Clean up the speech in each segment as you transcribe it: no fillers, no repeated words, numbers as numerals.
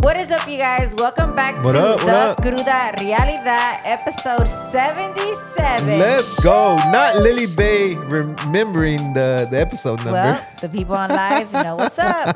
What is up, you guys? Welcome back to the Cruda Realidad, episode 77. Let's go. Not Lily Bay remembering the episode number. Well, the people on live know what's up.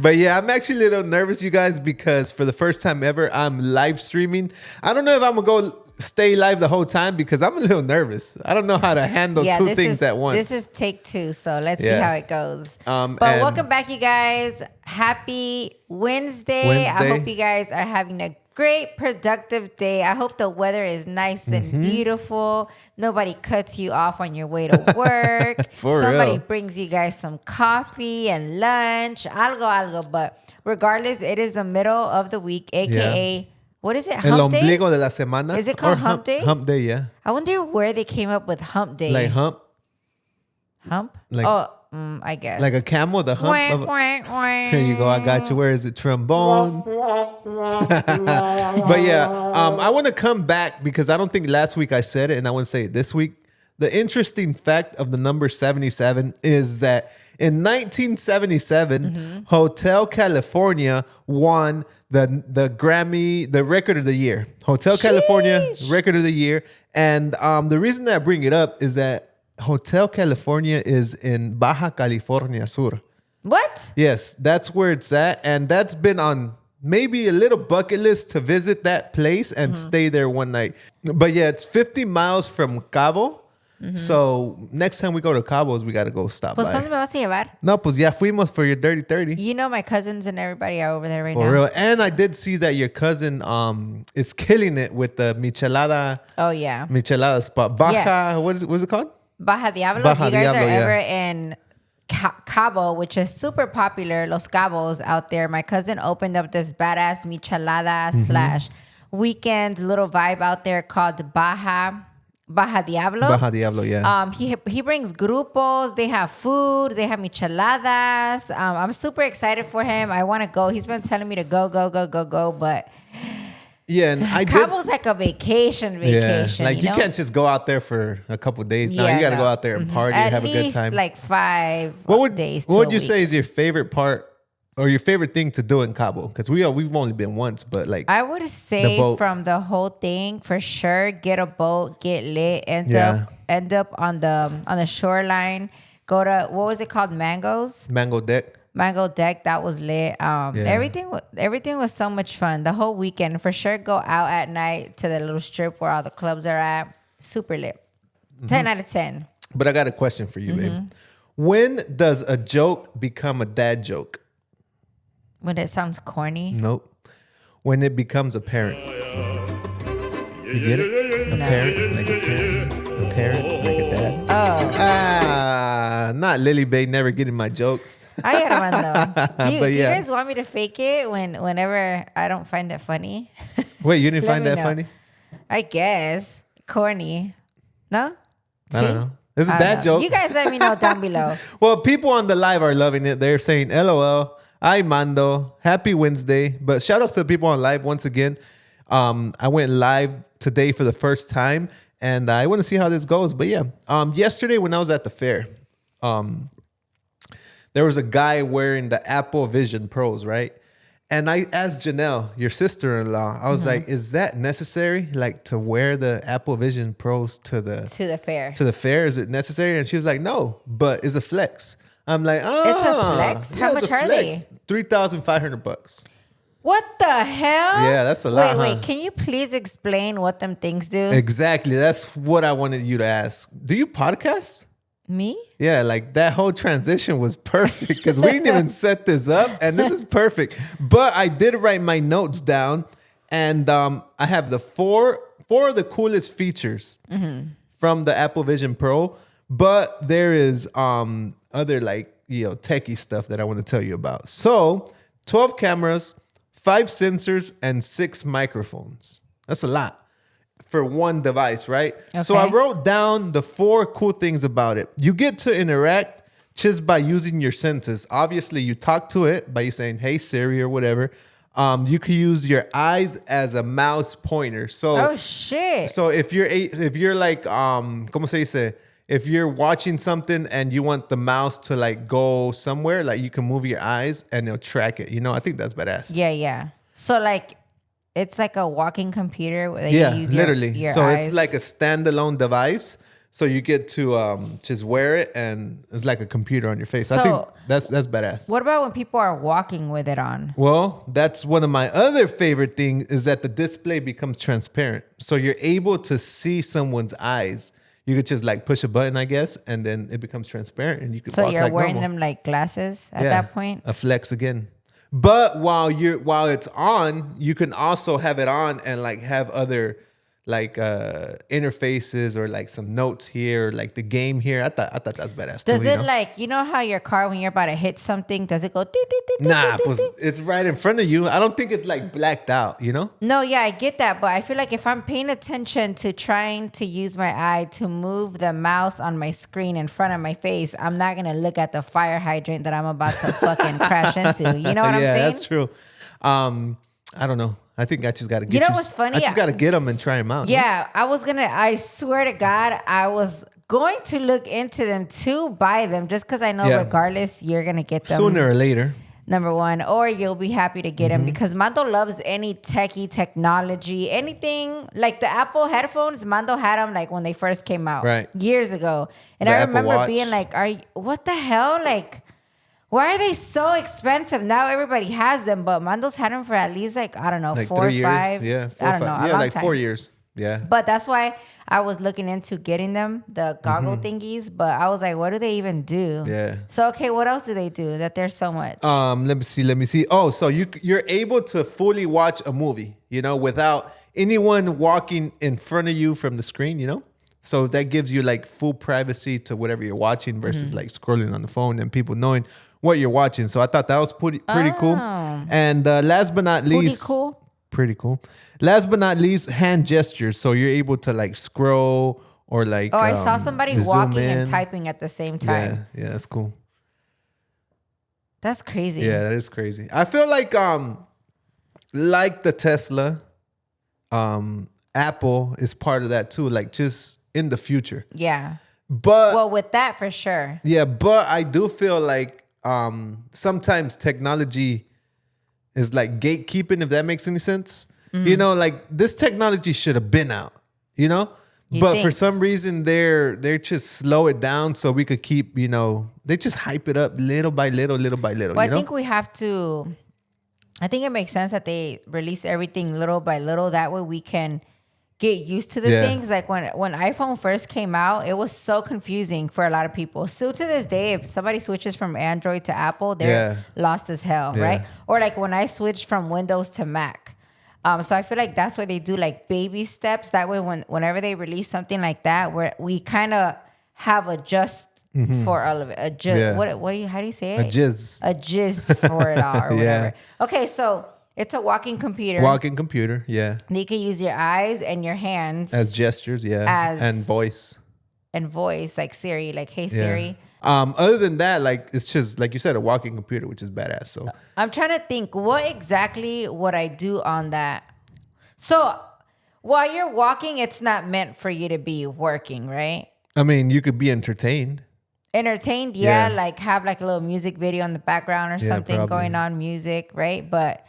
But yeah, I'm actually a little nervous, you guys, because for the first time ever, I'm live streaming. I don't know if I'm going to go stay live the whole time because I'm a little nervous. I don't know how to handle two things at once. This is take two, so let's see how it goes. But welcome back, you guys. Happy Wednesday. I hope you guys are having a great, productive day. I hope the weather is nice and beautiful. Nobody cuts you off on your way to work. Somebody brings you guys some coffee and lunch. Algo. But regardless, it is the middle of the week, a.k.a. What is it? Hump Day? El ombligo de la semana. Is it called Hump Day? Hump Day, yeah. I wonder where they came up with Hump Day. Like hump? Hump? Like, I guess. Like a camel, the hump. Here you go. I got you. Where is it? Trombone. But yeah, I want to come back because I don't think last week I said it and I want to say it this week. The interesting fact of the number 77 is that in 1977, Hotel California won the Grammy, the record of the year. Hotel California, record of the year. And the reason that I bring it up is that Hotel California is in Baja California Sur. What? Yes, that's where it's at. And that's been on maybe a little bucket list to visit that place and stay there one night. But yeah, it's 50 miles from Cabo. So next time we go to Cabos, we got to go stop by. ¿Cuándo me vas a llevar? No, pues ya fuimos for your Dirty 30. You know my cousins and everybody are over there right now. For real. And I did see that your cousin is killing it with the michelada. Oh, yeah. Michelada spot. Baja, what is it called? Baja Diablo. Baja if you guys Diablo, are ever in Cabo, which is super popular, Los Cabos out there, my cousin opened up this badass michelada slash weekend little vibe out there called Baja Diablo. Baja Diablo, yeah. He brings grupos. They have food. They have micheladas. I'm super excited for him. I want to go. He's been telling me to go, but yeah, and Cabo's like a vacation. Yeah, like you know? can't just go out there for a couple of days. No, you got to go out there and party and have a good time. Like 5 days. What would you say is your favorite part? Or your favorite thing to do in Cabo? Because we've only been once, but like I would say from the whole thing, for sure, get a boat, get lit, end up on the shoreline. Go to what was it called? Mango Deck. That was lit. Everything was so much fun. The whole weekend, for sure. Go out at night to the little strip where all the clubs are at. Super lit. 10 out of 10. But I got a question for you, babe. When does a joke become a dad joke? When it sounds corny? Nope. When it becomes apparent. You get it? Apparent, like a parent, like a dad. Not Lily Bay never getting my jokes. I get one though. Do you guys want me to fake it whenever I don't find it funny? Wait, you didn't find that funny? I guess. Corny. No? I don't know. It's a dad joke. You guys let me know down below. Well, people on the live are loving it. They're saying LOL. Ay, Mando. Happy Wednesday. But shout outs to the people on live once again. I went live today for the first time, and I want to see how this goes. But yeah, yesterday when I was at the fair, there was a guy wearing the Apple Vision Pros, right? And I asked Janelle, your sister-in-law, I was like, is that necessary? Like to wear the Apple Vision Pros to the fair? To the fair? Is it necessary? And she was like, no, but it's a flex. I'm like, it's a flex. How much are they? $3,500. What the hell? Yeah, that's a lot. Wait. Can you please explain what them things do? Exactly. That's what I wanted you to ask. Do you podcast? Me? Yeah, like that whole transition was perfect because we didn't even set this up, and this is perfect. But I did write my notes down, and I have the four of the coolest features from the Apple Vision Pro. But there is other techie stuff that I want to tell you about. So 12 cameras, 5 sensors, and 6 microphones. That's a lot for one device, right? Okay. So I wrote down the 4 cool things about it. You get to interact just by using your senses. Obviously, you talk to it by saying, hey, Siri, or whatever. You can use your eyes as a mouse pointer. So, oh, shit. So if you're like, ¿cómo se dice? if you're watching something and you want the mouse to like go somewhere, like you can move your eyes and it'll track it. You know, I think that's badass. Yeah. So like, it's like a walking computer. That Yeah, you use literally. Your so eyes. it's like a standalone device. So you get to just wear it, and it's like a computer on your face. So I think that's badass. What about when people are walking with it on? Well, that's one of my other favorite things is that the display becomes transparent. So you're able to see someone's eyes. You could just like push a button, I guess, and then it becomes transparent, and you can. So walk you're like wearing normal. them like glasses at that point. A flex again. But while it's on, you can also have it on and like have other like interfaces or like some notes here, like the game here. I thought that's badass. Does too, it like, you know how your car, when you're about to hit something, does it go? Nah, it's right in front of you. I don't think it's like blacked out, you know? No, yeah, I get that. But I feel like if I'm paying attention to trying to use my eye to move the mouse on my screen in front of my face, I'm not going to look at the fire hydrant that I'm about to fucking crash into. You know what I'm saying? Yeah, that's true. I don't know. I think I just got to get you know what's funny? I just got to get them and try them out. Yeah, no? I swear to God, I was going to look into them to buy them just because I know regardless, you're going to get them. Sooner or later. Number one, or you'll be happy to get them because Mando loves any techie technology, anything like the Apple headphones. Mando had them like when they first came out, right, years ago, and I remember being like, what the hell? Like, why are they so expensive? Now everybody has them, but Mando's had them for at least like, I don't know, like 4 or 5. Yeah, 4 I or 5. don't know, Yeah, like time. 4 years. Yeah. But that's why I was looking into getting them, the goggle thingies. But I was like, what do they even do? Yeah. So, okay, what else do they do that there's so much? Let me see. Oh, so you're able to fully watch a movie, you know, without anyone walking in front of you from the screen, you know? So that gives you like full privacy to whatever you're watching versus like scrolling on the phone and people knowing what you're watching. So I thought that was pretty cool. And last but not least, pretty cool. Last but not least, hand gestures. So you're able to like scroll or like. Oh, I saw somebody walking and typing at the same time. Yeah, that's cool. That's crazy. Yeah, that is crazy. I feel like the Tesla, Apple is part of that too. Like just in the future. Yeah. But with that for sure. Yeah, but I do feel like sometimes technology is like gatekeeping, if that makes any sense. You know, like this technology should have been out, you know? But for some reason they're just slow it down so we could keep, you know, they just hype it up little by little. Well, I think we have to, I think it makes sense that they release everything little by little. That way we can get used to the things. Like when iPhone first came out, it was so confusing for a lot of people. Still to this day, if somebody switches from Android to Apple, they're lost as hell, right? Or like when I switched from Windows to Mac. So I feel like that's why they do like baby steps. That way, whenever they release something like that, where we kind of have a just for all of it, a just how do you say it? A jizz for it all or whatever. Okay, so it's a walking computer. Yeah. You can use your eyes and your hands as gestures, and voice, like Siri, like hey Siri. Other than that, like it's just like you said, a walking computer, which is badass. So I'm trying to think what exactly would I do on that. So while you're walking, it's not meant for you to be working, right? I mean, you could be entertained. Like have like a little music video in the background or something going on, music, right? But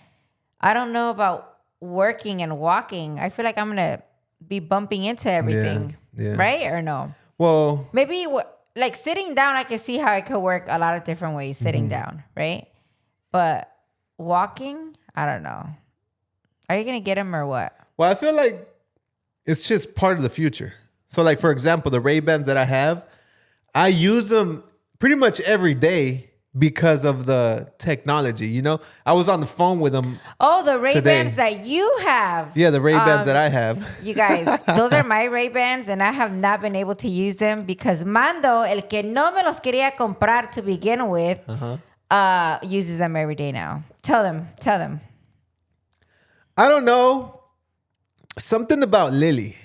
I don't know about working and walking. I feel like I'm gonna be bumping into everything, right? Or no? Well, maybe like sitting down, I can see how it could work a lot of different ways sitting down, right? But walking, I don't know. Are you going to get them or what? Well, I feel like it's just part of the future. So like, for example, the Ray-Bans that I have, I use them pretty much every day because of the technology, you know? I was on the phone with them. Oh, the Ray-Bans that you have. Yeah, the Ray-Bans that I have. You guys, those are my Ray-Bans and I have not been able to use them because Mando, el que no me los quería comprar to begin with, uses them every day now. Tell them. I don't know. Something about Lily.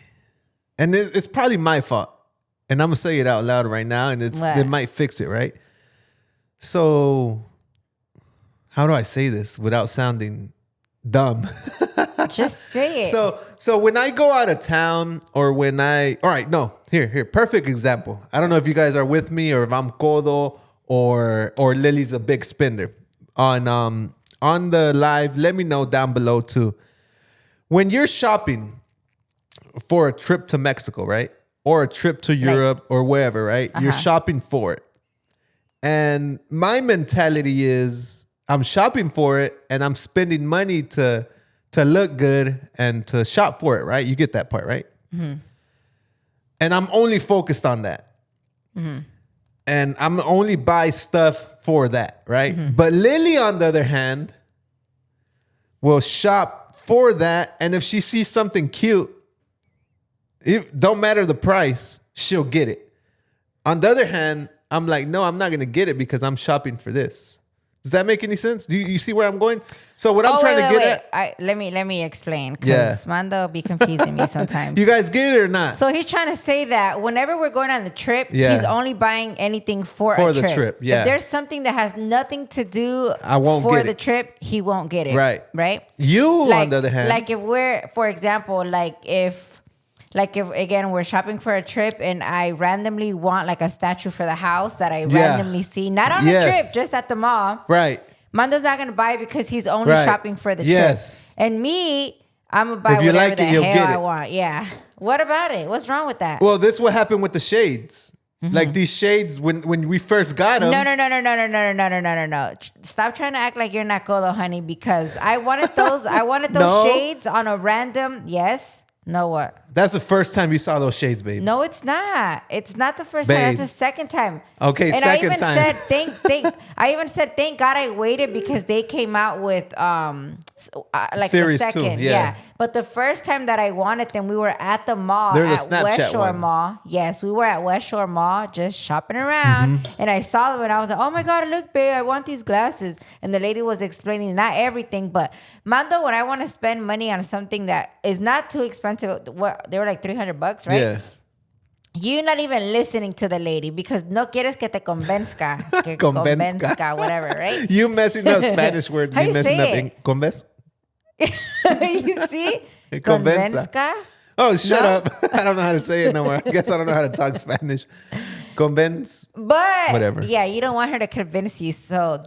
And it's probably my fault. And I'm going to say it out loud right now and it might fix it, right? So, how do I say this without sounding dumb? Just say it. So when I go out of town or all right, no, here, perfect example. I don't know if you guys are with me or if I'm codo or Lily's a big spender. On the live, let me know down below too. When you're shopping for a trip to Mexico, right? Or a trip to Europe or wherever, right? You're shopping for it. And my mentality is I'm shopping for it and I'm spending money to look good and to shop for it, right? You get that part, right? Mm-hmm. And I'm only focused on that. Mm-hmm. And I'm only buy stuff for that, right? Mm-hmm. But Lily, on the other hand, will shop for that. And if she sees something cute, it don't matter the price, she'll get it. On the other hand, I'm like, no, I'm not going to get it because I'm shopping for this. Does that make any sense? Do you see where I'm going? So what I'm trying to get at... Let me explain, because Mando be confusing me sometimes. You guys get it or not? So he's trying to say that whenever we're going on the trip, he's only buying anything for a the trip. Yeah. If there's something that has nothing to do for the trip, he won't get it. Right. Right? On the other hand... Like if we're, for example, if again we're shopping for a trip and I randomly want like a statue for the house that I randomly see, not on the trip, just at the mall. Right. Mando's not gonna buy it because he's only shopping for the trip. And me, I'm gonna buy whatever the hell I want. Yeah. What about it? What's wrong with that? Well, this is what happened with the shades. Mm-hmm. Like these shades when we first got them. No. Stop trying to act like you're not codo, honey, because I wanted those shades on a random No, what? That's the first time you saw those shades, babe. No, it's not. It's not the first time. That's the second time. Okay, and second time. I even said thank God I waited because they came out with like Series the second. 2, yeah. But the first time that I wanted them, we were at the mall They're at the Snapchat West Shore ones. Mall. Yes, we were at West Shore Mall just shopping around, and I saw them and I was like, oh my God, look, babe, I want these glasses. And the lady was explaining not everything, but Mando, when I want to spend money on something that is not too expensive, they were like $300, right? Yeah. You're not even listening to the lady because no quieres que te convenzca. Que convenzca, whatever, right? You messing up Spanish word. How you messing say up convence? You see? Convenzca. Oh, shut up. I don't know how to say it no more. I guess I don't know how to talk Spanish. Convince. But whatever. Yeah, you don't want her to convince you. So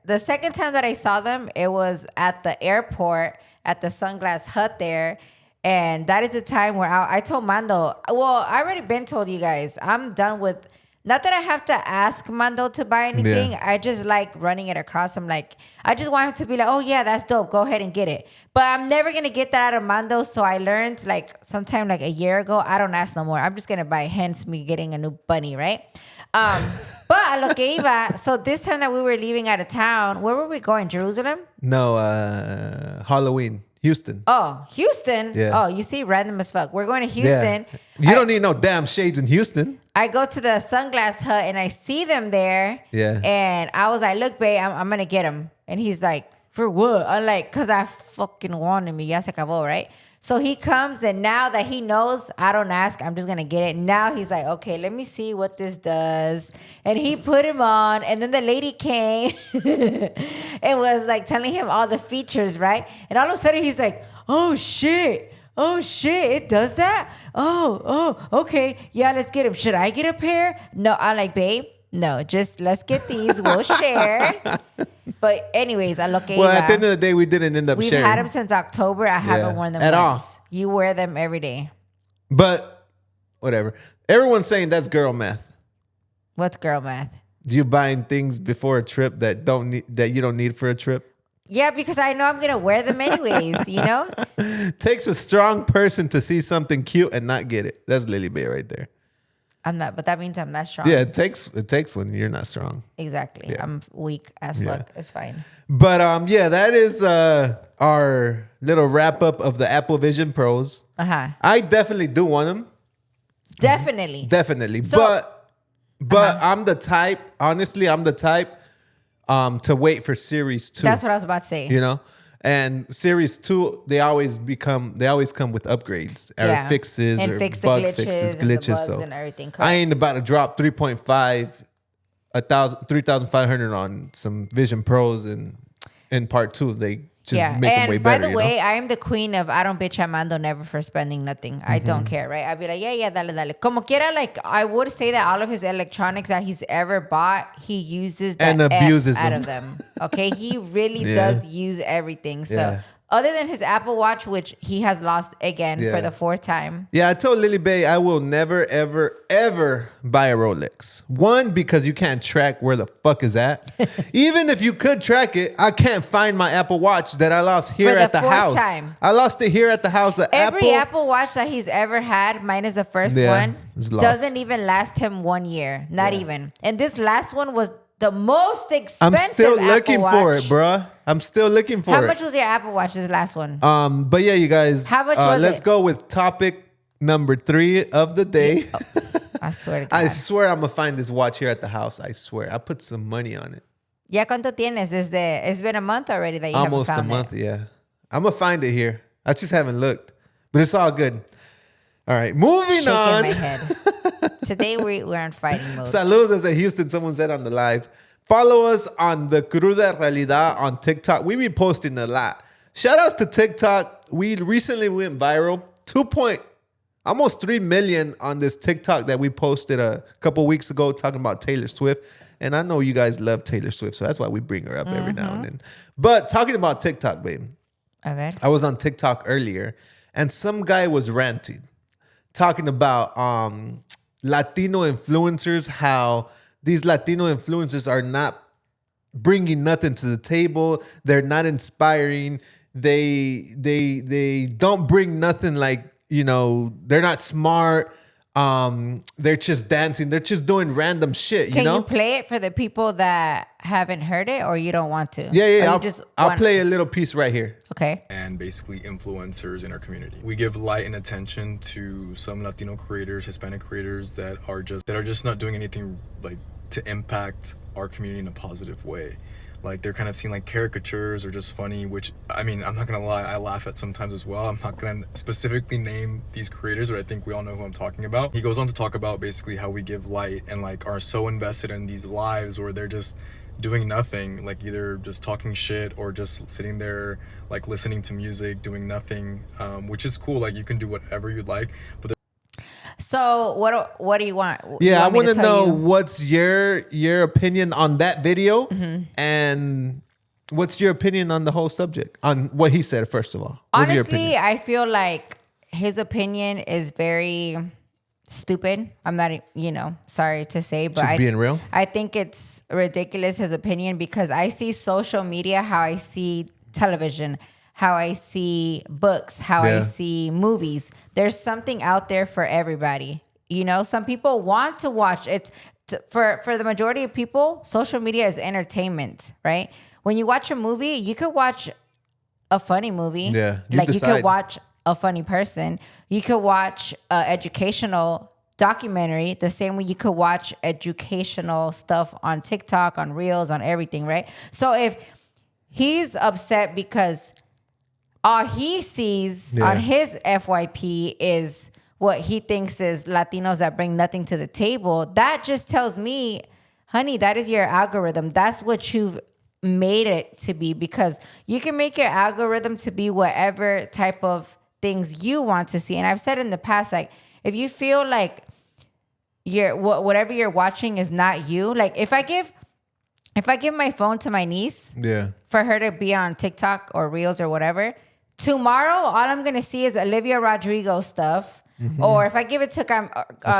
the second time that I saw them, it was at the airport at the Sunglass Hut there. And that is the time where I told Mando, well, I already been told you guys, I'm done with, not that I have to ask Mando to buy anything. Yeah. I just like running it across. I'm like, I just want him to be like, oh yeah, that's dope. Go ahead and get it. But I'm never going to get that out of Mando. So I learned like sometime like a year ago, I don't ask no more. I'm just going to buy, hence me getting a new bunny, right? But a lo que iba, so this time that we were leaving out of town, where were we going? Jerusalem? No, Halloween. Houston. Oh, Houston? Yeah. Oh, you see, random as fuck. We're going to Houston. Yeah. You don't need no damn shades in Houston. I go to the Sunglass Hut and I see them there. Yeah. And I was like, look, babe, I'm going to get them. And he's like, for what? I'm like, because I fucking wanted me. Ya se acabó, right? So he comes, and now that he knows I don't ask, I'm just going to get it. Now he's like, okay, let me see what this does. And he put him on, and then the lady came and was like telling him all the features, right? And all of a sudden he's like, oh shit, it does that? Oh, okay. Yeah, let's get him. Should I get a pair? No, I'm like, babe, no, just let's get these. We'll share. But anyways, a lo que well, iba, at the end of the day, we didn't end up sharing. We've had them since October. I haven't worn them at once. all. You wear them every day. But whatever. Everyone's saying that's girl math. What's girl math? You buying things before a trip that you don't need for a trip? Yeah, because I know I'm gonna wear them anyways. You know. Takes a strong person to see something cute and not get it. That's Lily Bay right there. I'm not, but that means I'm not strong. Yeah, it takes when you're not strong. Exactly. Yeah. I'm weak as fuck. It's fine. But that is our little wrap up of the Apple Vision Pros. I definitely do want them. Definitely. So, but I'm the type, honestly, to wait for Series 2. That's what I was about to say. You know? And Series 2, they always come with upgrades, or fixes, and or fix bug glitches, fixes, and glitches. bugs So and everything. I ain't about to drop 3,500 on some Vision Pros in part 2. just make them way better. By the way, I am the queen of I don't bitch at Mando never for spending nothing. I don't care, right? I'd be like, yeah, dale. Como quiera, like, I would say that all of his electronics that he's ever bought, he uses and abuses out of them. Okay? He really does use everything. So other than his Apple Watch, which he has lost again for the 4th time. Yeah, I told Lily Bay I will never, ever, ever buy a Rolex. One, because you can't track where the fuck is at. Even if you could track it, I can't find my Apple Watch that I lost here at the house. Time. I lost it here at the house. Every Apple Watch that he's ever had, minus the first one, doesn't even last him 1 year. Not even. And this last one was the most expensive. I'm still looking Apple Watch. for it, bruh. I'm still looking for it. How much was your Apple Watch, this last one? But yeah, you guys. How much was let's it? go with topic number 3 of the day. I swear to God. I swear I'm gonna find this watch here at the house. I swear. I put some money on it. ¿Ya cuánto tienes? It's been a month already that you Almost haven't found a month, yeah. I'm gonna find it here. I just haven't looked, but it's all good. All right, moving on. Shaking my head. Today we're on fighting mode. Saludos desde Houston. Someone said on the live. Follow us on the Cruda Realidad on TikTok. We be posting a lot. Shout outs to TikTok. We recently went viral. Almost 3 million on this TikTok that we posted a couple weeks ago talking about Taylor Swift. And I know you guys love Taylor Swift, so that's why we bring her up every now and then. But talking about TikTok, babe. Okay. I was on TikTok earlier, and some guy was ranting, talking about Latino influencers, how these Latino influencers are not bringing nothing to the table. They're not inspiring. They don't bring nothing, like, you know, they're not smart. They're just dancing. They're just doing random shit, Can you play it for the people that haven't heard it, or you don't want to? Yeah. I'll play a little piece right here. Okay. And basically influencers in our community. We give light and attention to some Latino creators, Hispanic creators that are just not doing anything like to impact our community in a positive way. Like, they're kind of seen like caricatures or just funny, which, I mean, I'm not gonna lie, I laugh at sometimes as well. I'm not gonna specifically name these creators, but I think we all know who I'm talking about. He goes on to talk about basically how we give light and like are so invested in these lives where they're just doing nothing, like either just talking shit or just sitting there like listening to music, doing nothing, which is cool. Like, you can do whatever you'd like, but so what do you want? Yeah, I want to know what's your opinion on that video, and what's your opinion on the whole subject, on what he said, first of all. What's your Honestly, opinion? I feel like his opinion is very stupid. I'm not, sorry to say, but Just being real. I think it's ridiculous, his opinion, because I see social media how I see television, how I see books, how I see movies. There's something out there for everybody. Some people want to watch it. For the majority of people, social media is entertainment, right? When you watch a movie, you could watch a funny movie. Yeah, you could watch a funny person. You could watch an educational documentary the same way you could watch educational stuff on TikTok, on Reels, on everything, right? So if he's upset because all he sees on his FYP is what he thinks is Latinos that bring nothing to the table, that just tells me, honey, that is your algorithm. That's what you've made it to be, because you can make your algorithm to be whatever type of things you want to see. And I've said in the past, like, if you feel like whatever you're watching is not you, like if I give my phone to my niece for her to be on TikTok or Reels or whatever, tomorrow, all I'm going to see is Olivia Rodrigo stuff. Or if I give it to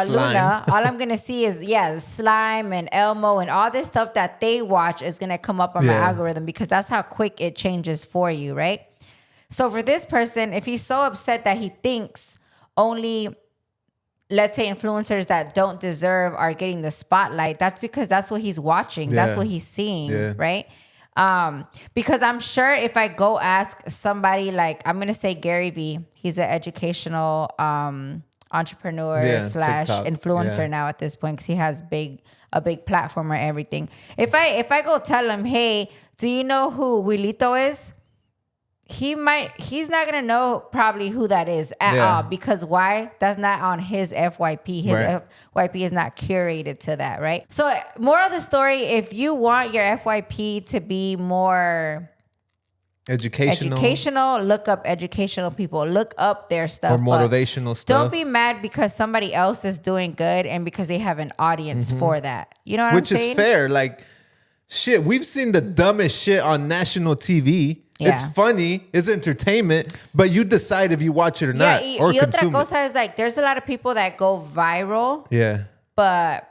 Luna, all I'm going to see is, Slime and Elmo and all this stuff that they watch is going to come up on my algorithm, because that's how quick it changes for you, right? So for this person, if he's so upset that he thinks only, let's say, influencers that don't deserve are getting the spotlight, that's because that's what he's watching. That's what he's seeing, right? Because I'm sure if I go ask somebody, like, I'm going to say Gary Vee, he's an educational entrepreneur slash TikTok influencer now at this point, because he has a big platform or everything. If I go tell him, hey, do you know who Wilito is? He's not going to know probably who that is at all, because why? That's not on his FYP. His FYP is not curated to that, right? So moral of the story, if you want your FYP to be more Educational. Look up educational people. Look up their stuff. Or motivational stuff. Don't be mad because somebody else is doing good and because they have an audience for that. You know what I'm saying? Which is fair. Like, shit, we've seen the dumbest shit on national TV. Yeah. It's funny, it's entertainment, but you decide if you watch it or not, or consume otra cosa is like, there's a lot of people that go viral. Yeah. But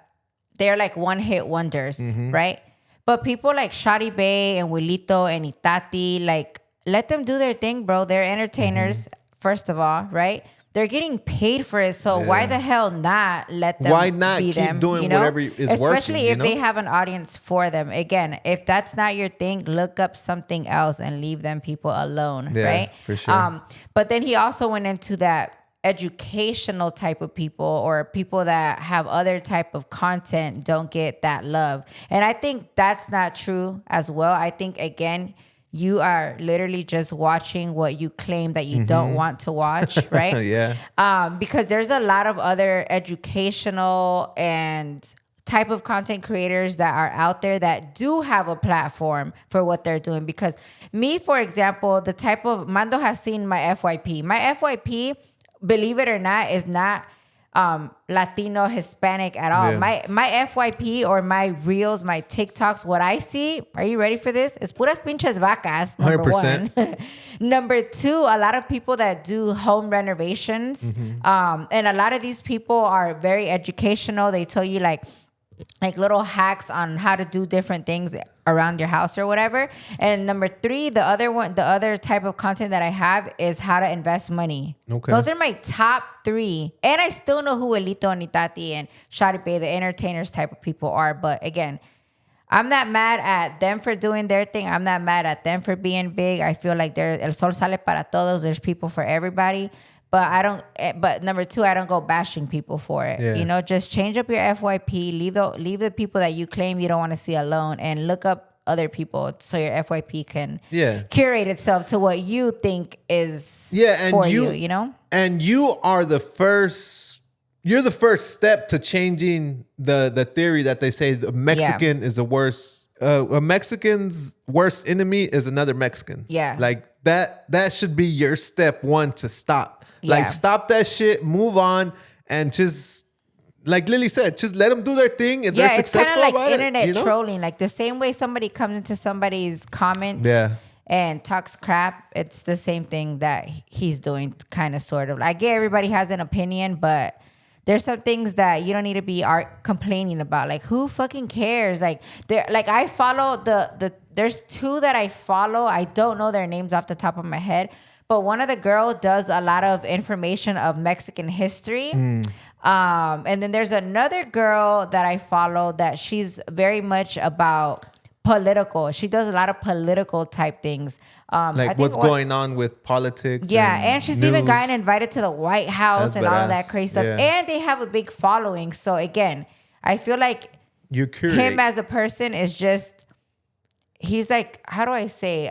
they're like one-hit wonders, right? But people like Shadi Bay and Wilito and Itati, like, let them do their thing, bro. They're entertainers, first of all, right? They're getting paid for it, so why the hell not let them Why not be keep them, doing whatever is working? Especially if they have an audience for them. Again, if that's not your thing, look up something else and leave them people alone, right? For sure. But then he also went into that educational type of people, or people that have other type of content don't get that love. And I think that's not true as well. I think, again, you are literally just watching what you claim that you don't want to watch, right? Yeah. Because there's a lot of other educational and type of content creators that are out there that do have a platform for what they're doing. Because me, for example, the type of, Mando has seen my FYP. My FYP, believe it or not, is not Latino, Hispanic at all. Yeah. My FYP or my reels, my TikToks, what I see, are you ready for this? It's puras pinches vacas, number 100%. one. Number two, a lot of people that do home renovations. And a lot of these people are very educational. They tell you like little hacks on how to do different things around your house or whatever. And number three, the other type of content that I have is how to invest money. Okay. Those are my top three. And I still know who Elito and Itati and Shadi Bay, the entertainers type of people are. But again, I'm not mad at them for doing their thing. I'm not mad at them for being big. I feel like el sol sale para todos. There's people for everybody. But number two, I don't go bashing people for it. Yeah. You know, just change up your FYP. Leave the people that you claim you don't want to see alone, and look up other people so your FYP can curate itself to what you think is for you. You know, and you are the first. You're the first step to changing the theory that they say the Mexican is the worst. A Mexican's worst enemy is another Mexican. Yeah, like that should be your step one to stop. Like, stop that shit, move on, and just, like Lily said, just let them do their thing. If they're successful it's kind of like internet it, trolling. Like the same way somebody comes into somebody's comments and talks crap, it's the same thing that he's doing, kind of, sort of. I get everybody has an opinion, but there's some things that you don't need to be complaining about. Like, who fucking cares? Like, I follow there's two that I follow. I don't know their names off the top of my head. But one of the girls does a lot of information of Mexican history. And then there's another girl that I follow that she's very much about political. She does a lot of political type things. Like what's going on with politics. Yeah, and she's even gotten invited to the White House and all of that crazy stuff. Yeah. And they have a big following. So again, I feel like him as a person is just, he's like, how do I say,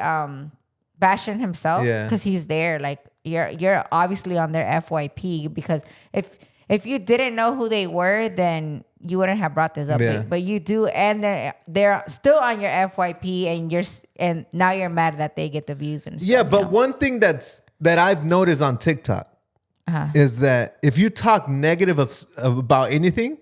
bashing himself because he's there. Like, you're obviously on their FYP, because if you didn't know who they were, then you wouldn't have brought this up. But you do, and they're still on your FYP, and now you're mad that they get the views and stuff. Yeah, but one thing that I've noticed on TikTok is that if you talk negative about anything,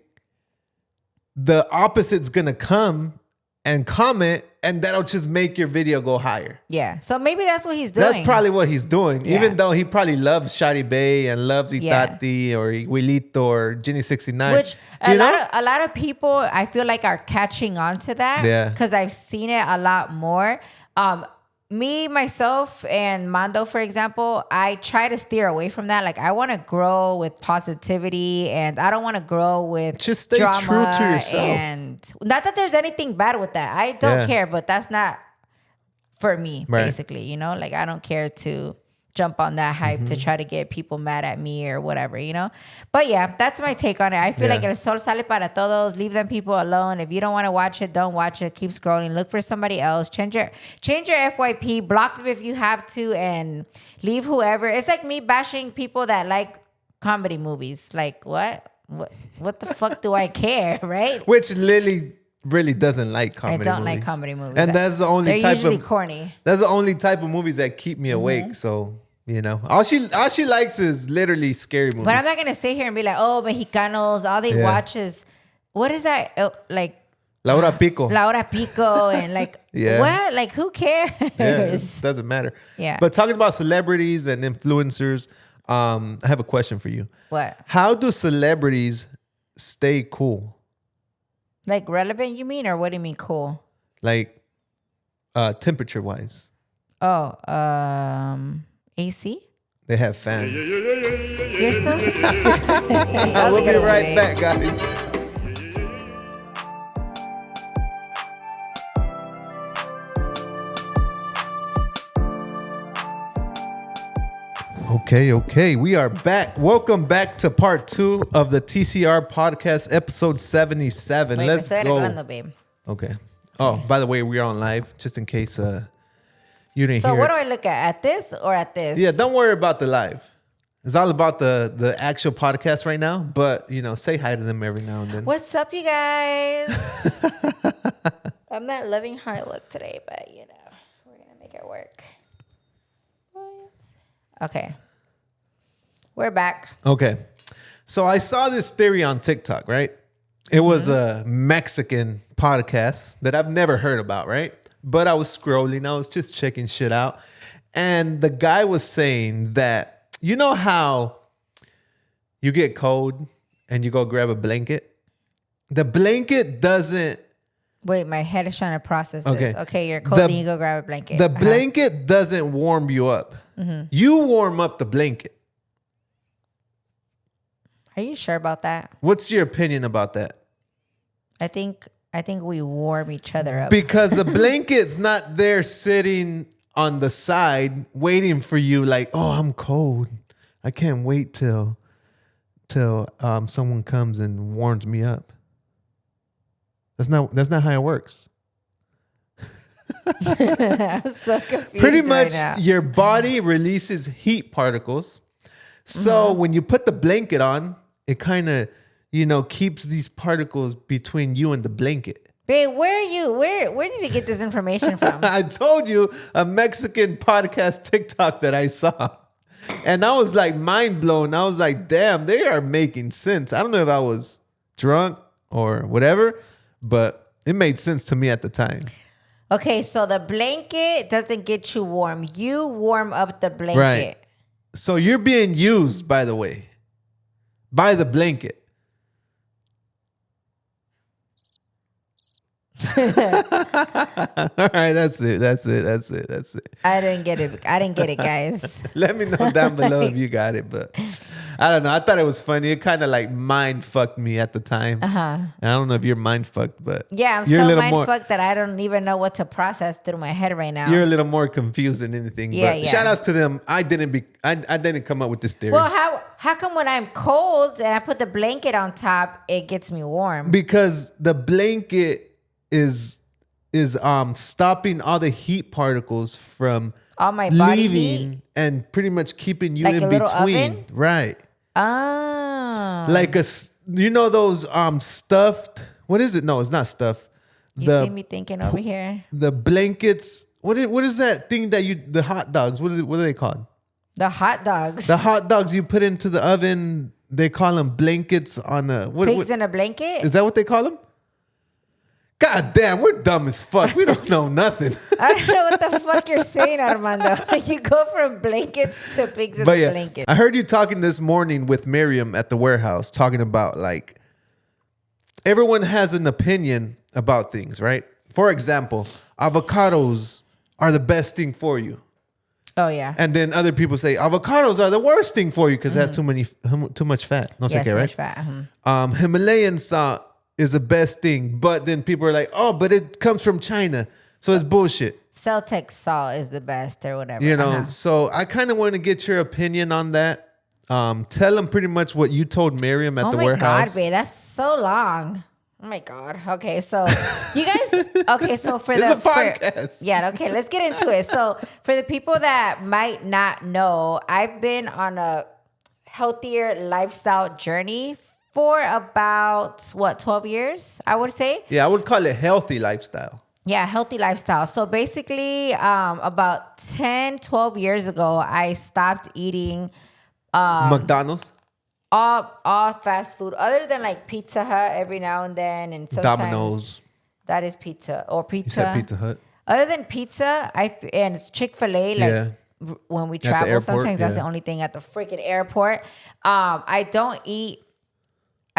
the opposite's gonna come and comment, and that'll just make your video go higher. Yeah. So maybe that's what he's doing. That's probably what he's doing. Yeah. Even though he probably loves Shadi Bay and loves Itati or Wilito or Ginny 69. Which a lot of people, I feel like, are catching on to that. Yeah. Because I've seen it a lot more. Me, myself, and Mando, for example, I try to steer away from that. Like, I want to grow with positivity, and I don't want to grow with just stay drama true to yourself. And not that there's anything bad with that. I don't care, but that's not for me, basically. You know, like, I don't care to jump on that hype to try to get people mad at me or whatever, you know? But yeah, that's my take on it. I feel like el sol sale para todos. Leave them people alone. If you don't want to watch it, don't watch it. Keep scrolling. Look for somebody else. Change your FYP. Block them if you have to, and leave whoever. It's like me bashing people that like comedy movies. Like, what the fuck do I care, right? Which Lily really doesn't like comedy movies. I don't like comedy movies. And that's the only They're usually corny. That's the only type of movies that keep me awake. So, you know, all she likes is literally scary movies. But I'm not going to sit here and be like, oh, Mexicanos, all they watch is, what is that? Like, La Hora Pico. La Hora Pico and like, what? Like, who cares? Yeah, it doesn't matter. Yeah. But talking about celebrities and influencers, I have a question for you. What? How do celebrities stay cool? Like relevant, you mean? Or what do you mean cool? Like temperature-wise. Oh, AC? They have fans. You're so stupid. We'll be right back, guys. Okay. We are back. Welcome back to part 2 of the TCR podcast, episode 77. Wait, Let's go. Babe. Okay. Oh, by the way, we're on live, just in case you didn't hear. So what do I look at this or at this? Yeah, don't worry about the live. It's all about the actual podcast right now. But, you know, say hi to them every now and then. What's up, you guys? I'm not loving how I look today, but, you know, we're going to make it work. Okay. We're back. Okay. So I saw this theory on TikTok, right? It was a Mexican podcast that I've never heard about, right? But I was scrolling. I was just checking shit out. And the guy was saying that, you know how you get cold and you go grab a blanket? The blanket doesn't... Wait, my head is trying to process this. Okay, you're cold and you go grab a blanket. The blanket doesn't warm you up. You warm up the blanket. Are you sure about that? What's your opinion about that? I think we warm each other up. Because the blanket's not there sitting on the side waiting for you like, oh, I'm cold. I can't wait till someone comes and warms me up. That's not how it works. I'm so confused. Pretty much right now. your body releases heat particles. So when you put the blanket on, it kind of, you know, keeps these particles between you and the blanket. Babe, where did you get this information from? I told you, a Mexican podcast TikTok that I saw. And I was like mind blown. I was like, damn, they are making sense. I don't know if I was drunk or whatever, but it made sense to me at the time. Okay, so the blanket doesn't get you warm. You warm up the blanket. Right. So you're being used, by the way, by the blanket. All right, that's it. I didn't get it, guys. Let me know down below if you got it, but I don't know. I thought it was funny. It kind of like mind fucked me at the time. I don't know if you're mind fucked, but yeah, I'm so mind fucked that I don't even know what to process through my head right now. You're a little more confused than anything. Yeah, but shout outs to them. I didn't come up with this theory. Well, how come when I'm cold and I put the blanket on top, it gets me warm? Because the blanket is stopping all the heat particles from all my body leaving heat? And pretty much keeping you like in a little between. Oven? Right. Oh. Like those stuffed, what is it? No, it's not stuffed. You see me thinking over here. The blankets. What is that thing the hot dogs? What are they called? The hot dogs. The hot dogs you put into the oven. They call them blankets on the pigs in a blanket. Is that what they call them? God damn, we're dumb as fuck. We don't know nothing. I don't know what the fuck you're saying, Armando. You go from blankets to pigs in a blanket. I heard you talking this morning with Miriam at the warehouse, talking about like everyone has an opinion about things, right? For example, avocados are the best thing for you. Oh yeah. And then other people say avocados are the worst thing for you because it has too much fat. No sé qué, right? Fat. Himalayan salt is the best thing, but then people are like, oh, but it comes from China, so it's bullshit. Celtic salt is the best or whatever. You know, so I kind of want to get your opinion on that. Tell them pretty much what you told Miriam at the warehouse. Oh my God, babe, that's so long. Oh my God. Okay, so you guys. Okay, so for it's a podcast. Okay, let's get into it. So for the people that might not know, I've been on a healthier lifestyle journey for about 12 years, I would say. Yeah, I would call it healthy lifestyle. Yeah, healthy lifestyle. So basically, about 10, 12 years ago, I stopped eating McDonald's, all fast food, other than like Pizza Hut every now and then, and sometimes Domino's. That is pizza or pizza. You said Pizza Hut. Other than pizza, and it's Chick-fil-A. Like when we travel, airport, sometimes that's the only thing at the freaking airport. I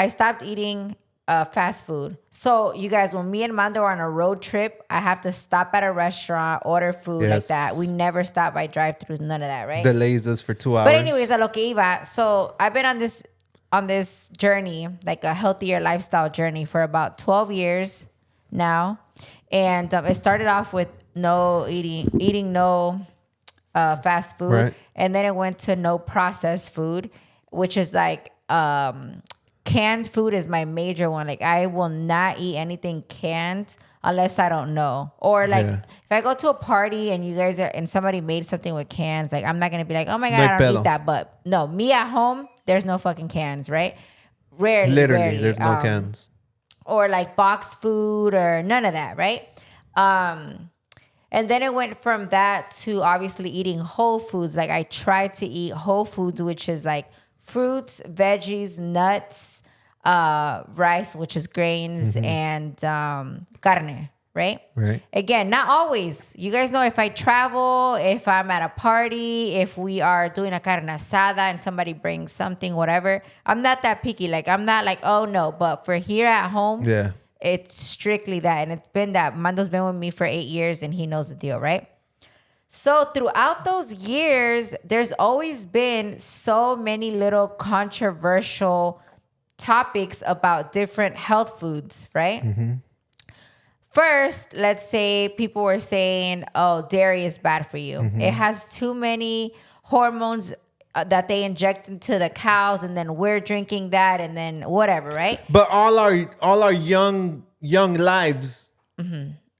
stopped eating fast food. So you guys, when me and Mando are on a road trip, I have to stop at a restaurant, order food like that. We never stop by drive-thrus, none of that, right? Delays us for 2 hours. But anyways, a lo que iba. So I've been on this journey, like a healthier lifestyle journey, for about 12 years now. And it started off with no eating no fast food. Right. And then it went to no processed food, which is like canned food is my major one. Like I will not eat anything canned unless I don't know. Or like if I go to a party and you guys and somebody made something with cans, like I'm not gonna be like, oh my God, I don't eat that. But no, me at home, there's no fucking cans, right? Rarely. There's no cans. Or like boxed food or none of that, right? And then it went from that to obviously eating whole foods. Like I tried to eat whole foods, which is like fruits, veggies, nuts, rice, which is grains, and carne, right? Right. Again, not always. You guys know if I travel, if I'm at a party, if we are doing a carne asada and somebody brings something, whatever, I'm not that picky. Like I'm not like, oh no. But for here at home, it's strictly that. And it's been that. Mando's been with me for 8 years and he knows the deal, right? So throughout those years, there's always been so many little controversial topics about different health foods, right? First, let's say people were saying, oh, dairy is bad for you. It has too many hormones that they inject into the cows, and then we're drinking that, and then whatever, right? But all our young lives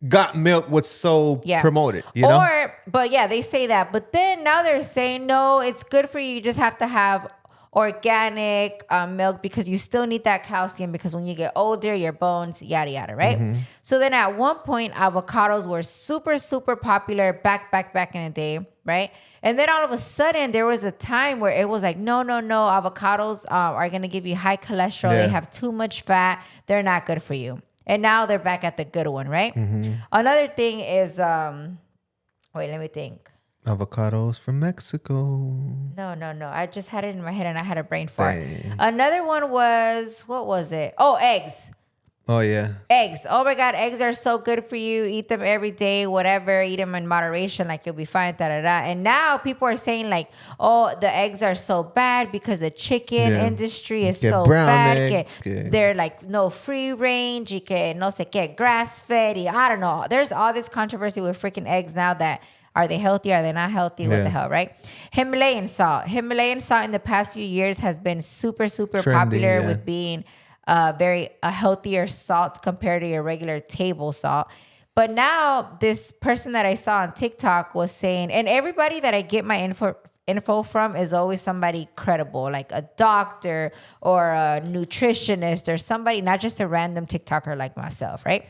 got milk was so promoted, you know? But yeah, they say that. But then now they're saying, no, it's good for you. You just have to have organic milk because you still need that calcium because when you get older, your bones, yada, yada, right? So then at one point, avocados were super, super popular back in the day, right? And then all of a sudden, there was a time where it was like, no, avocados are going to give you high cholesterol. They have too much fat. They're not good for you. And now they're back at the good one, right? Another thing is, wait, let me think. Avocados from Mexico. No. I just had it in my head and I had a brain fart. Another one was, what was it? Oh, eggs. Oh, yeah. Eggs. Oh, my God. Eggs are so good for you. Eat them every day, whatever. Eat them in moderation. Like, you'll be fine. And now people are saying, like, oh, the eggs are so bad because the chicken industry is so bad. They're, like, no free range. Y que no sé qué, grass-fed. I don't know. There's all this controversy with freaking eggs now that are they healthy? Are they not healthy? What the hell, right? Himalayan salt. Himalayan salt in the past few years has been super, super trendy, popular with being a healthier salt compared to your regular table salt. But now this person that I saw on TikTok was saying, and everybody that I get my info from is always somebody credible, like a doctor or a nutritionist or somebody, not just a random TikToker like myself, right?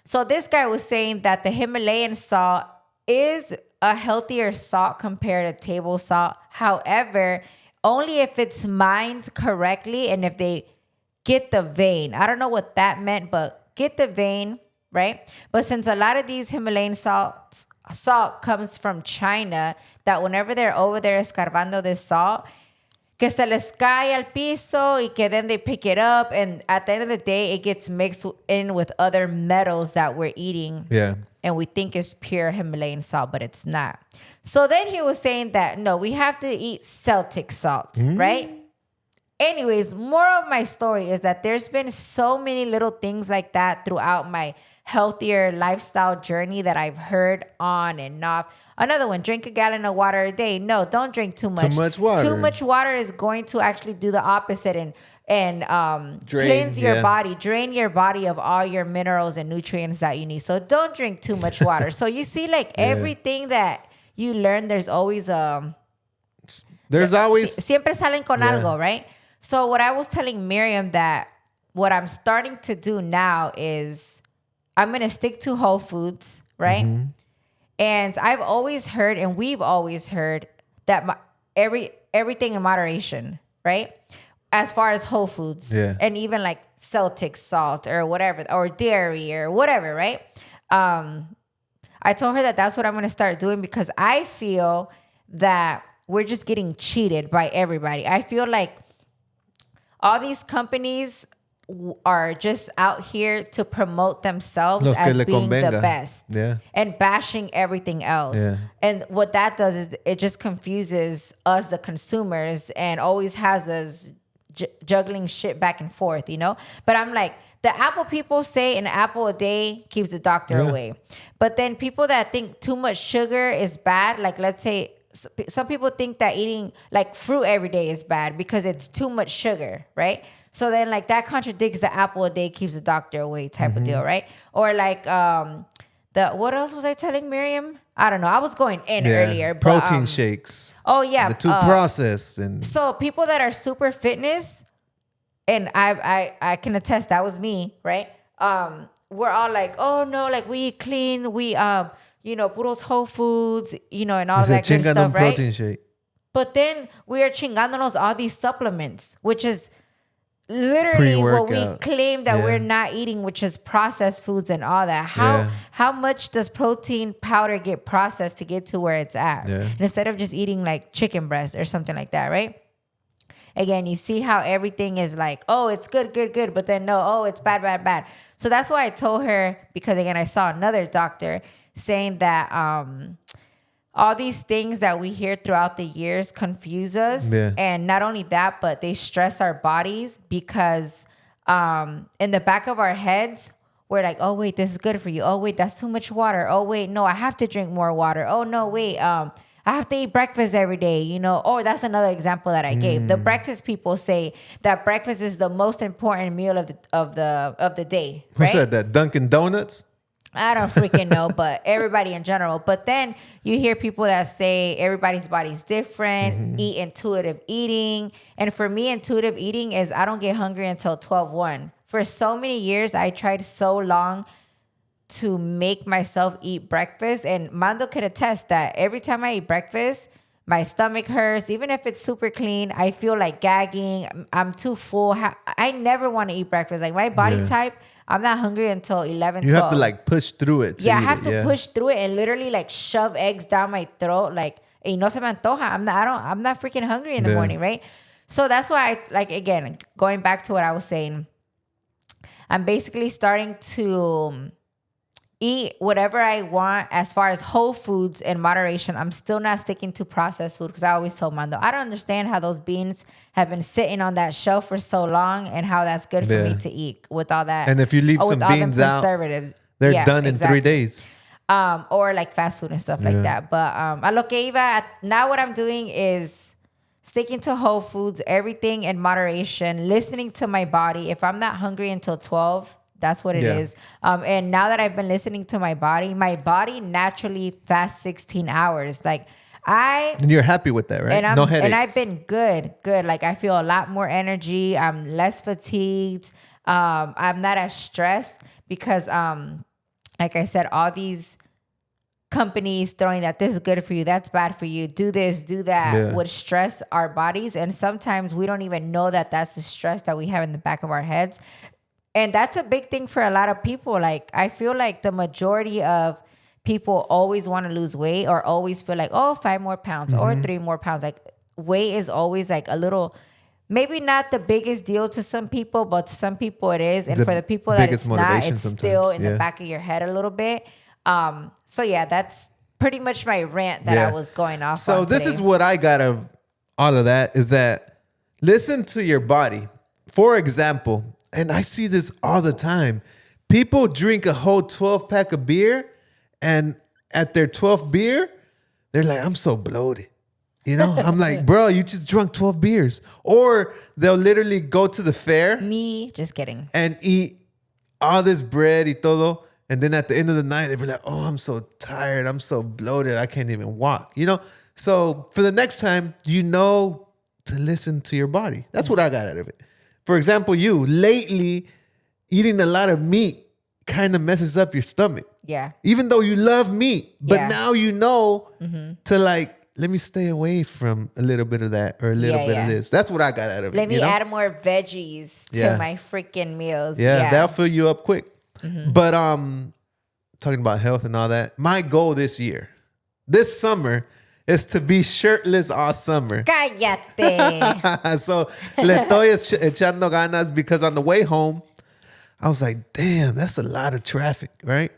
So this guy was saying that the Himalayan salt is a healthier salt compared to table salt. However, only if it's mined correctly and if they get the vein. I don't know what that meant, but get the vein, right? But since a lot of these Himalayan salt comes from China, that whenever they're over there escarbando this salt, que se les cae al piso y que then they pick it up. And at the end of the day, it gets mixed in with other metals that we're eating. Yeah. And we think it's pure Himalayan salt, but it's not. So then he was saying that, no, we have to eat Celtic salt, right? Anyways, more of my story is that there's been so many little things like that throughout my healthier lifestyle journey that I've heard on and off. Another one, drink a gallon of water a day. No, don't drink too much. Too much water. Too much water is going to actually do the opposite and cleanse your body, drain your body of all your minerals and nutrients that you need. So don't drink too much water. So you see, like everything that you learn, there's always siempre salen con algo, right? So what I was telling Miriam that what I'm starting to do now is I'm going to stick to whole foods, right? Mm-hmm. And I've always heard, and we've always heard that everything in moderation, right? As far as whole foods and even like Celtic salt or whatever, or dairy or whatever, right? I told her that that's what I'm going to start doing because I feel that we're just getting cheated by everybody. I feel like all these companies are just out here to promote themselves as being the best and bashing everything else. Yeah. And what that does is it just confuses us, the consumers, and always has us juggling shit back and forth, you know? But I'm like, the apple people say an apple a day keeps the doctor away. But then people that think too much sugar is bad, like let's say some people think that eating like fruit every day is bad because it's too much sugar, right? So then like that contradicts the apple a day keeps the doctor away type of deal, right? Or like what else was I telling Miriam? I don't know. I was going in earlier. But, protein shakes. Oh yeah. The too processed. And so people that are super fitness, and I can attest that was me, right? We're all like, oh no, like we eat clean, we puros whole foods, and all that good stuff, right? Protein shake. But then we are chingándonos all these supplements, which is literally what we claim that we're not eating, which is processed foods and all that. How much does protein powder get processed to get to where it's at? Instead of just eating like chicken breast or something like that, right? Again, you see how everything is like, oh, it's good, but then no, oh, it's bad. So that's why I told her, because again, I saw another doctor saying that all these things that we hear throughout the years confuse us. Yeah. And not only that, but they stress our bodies because in the back of our heads, we're like, oh, wait, this is good for you. Oh, wait, that's too much water. Oh, wait, no, I have to drink more water. Oh, no, wait, I have to eat breakfast every day, Oh, that's another example that I gave. The breakfast people say that breakfast is the most important meal of the day. Right? Who said that? Dunkin' Donuts? I don't freaking know, but everybody in general. But then you hear people that say everybody's body's different, eat intuitive eating. And for me, intuitive eating is I don't get hungry until 12:01. For so many years, I tried so long to make myself eat breakfast. And Mando could attest that every time I eat breakfast, my stomach hurts. Even if it's super clean, I feel like gagging. I'm too full. I never want to eat breakfast. Like my body type, I'm not hungry until 11, 12. You have to like push through it. I have to push through it and literally like shove eggs down my throat. Like, y no se me antoja. I'm not freaking hungry in the morning, right? So that's why again, going back to what I was saying, I'm basically starting to eat whatever I want as far as whole foods in moderation. I'm still not sticking to processed food because I always tell Mando, I don't understand how those beans have been sitting on that shelf for so long and how that's good for me to eat with all that. And if you leave some beans out, they're done in 3 days. Or like fast food and stuff like that. But a lo que iba, now what I'm doing is sticking to whole foods, everything in moderation, listening to my body. If I'm not hungry until 12, that's what it is. And now that I've been listening to my body naturally fasts 16 hours. And you're happy with that, right? No headaches. And I've been good. Like I feel a lot more energy. I'm less fatigued. I'm not as stressed because, like I said, all these companies throwing that this is good for you, that's bad for you, do this, do that, would stress our bodies. And sometimes we don't even know that that's the stress that we have in the back of our heads. And that's a big thing for a lot of people. Like, I feel like the majority of people always want to lose weight or always feel like, oh, 5 more pounds or 3 more pounds. Like, weight is always like a little, maybe not the biggest deal to some people, but to some people it is. And for the people that it's not, it's still in the back of your head a little bit. So yeah, that's pretty much my rant that I was going off on. So this is what I got of all of that is that listen to your body. For example, and I see this all the time. People drink a whole 12-pack of beer, and at their 12th beer, they're like, I'm so bloated. I'm like, bro, you just drunk 12 beers. Or they'll literally go to the fair. Me, just kidding. And eat all this bread y todo. And then at the end of the night, they'll be like, oh, I'm so tired. I'm so bloated. I can't even walk. So for the next time, to listen to your body. That's what I got out of it. For example, you lately eating a lot of meat kind of messes up your stomach. Yeah. Even though you love meat, but now you know to like, let me stay away from a little bit of that or a little bit of this. That's what I got out of it. Let me add more veggies to my freaking meals. Yeah, that'll fill you up quick. But talking about health and all that, my goal this summer, is to be shirtless all summer. Cállate. So le estoy echando ganas because on the way home, I was like, damn, that's a lot of traffic, right?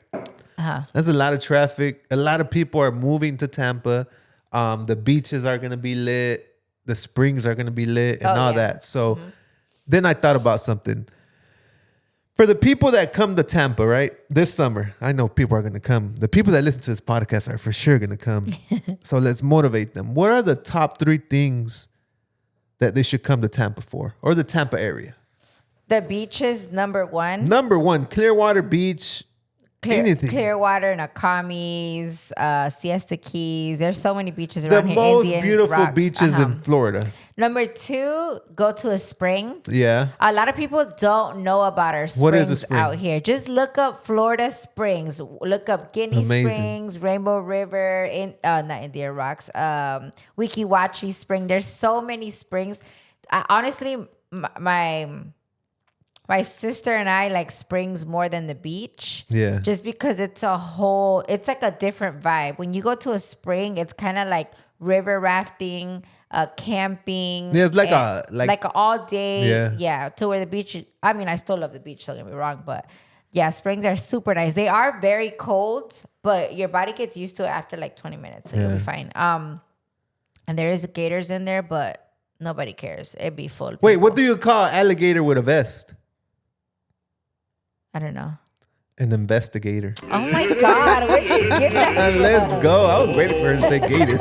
That's a lot of traffic. A lot of people are moving to Tampa. The beaches are going to be lit. The springs are going to be lit and all that. So then I thought about something. For the people that come to Tampa, right, this summer, I know people are going to come. The people that listen to this podcast are for sure going to come. So let's motivate them. What are the top 3 things that they should come to Tampa for, or the Tampa area? The beach is number 1. Number 1, Clearwater Beach. Anything. Clearwater, Nakamis, Siesta Keys. There's so many beaches around here. The most Indian beautiful rocks. beaches in Florida. Number 2, go to a spring. Yeah. A lot of people don't know about our springs what is a spring? out here. Just look up Florida Springs. Look up Guinea Springs, Rainbow River, not Indian Rocks, Weeki Wachee Spring. There's so many springs. Honestly, my sister and I like springs more than the beach. Yeah. Just because it's like a different vibe. When you go to a spring, it's kind of like river rafting, camping. Yeah, it's like a all day. Yeah. To where the beach, I mean, I still love the beach, don't get me wrong, but yeah, springs are super nice. They are very cold, but your body gets used to it after like 20 minutes, so you'll be fine. And there is gators in there, but nobody cares. It'd be full. Wait, what do you call alligator with a vest? I don't know. An investigator. Oh my God, where'd you get that from? Let's go. I was waiting for her to say gator.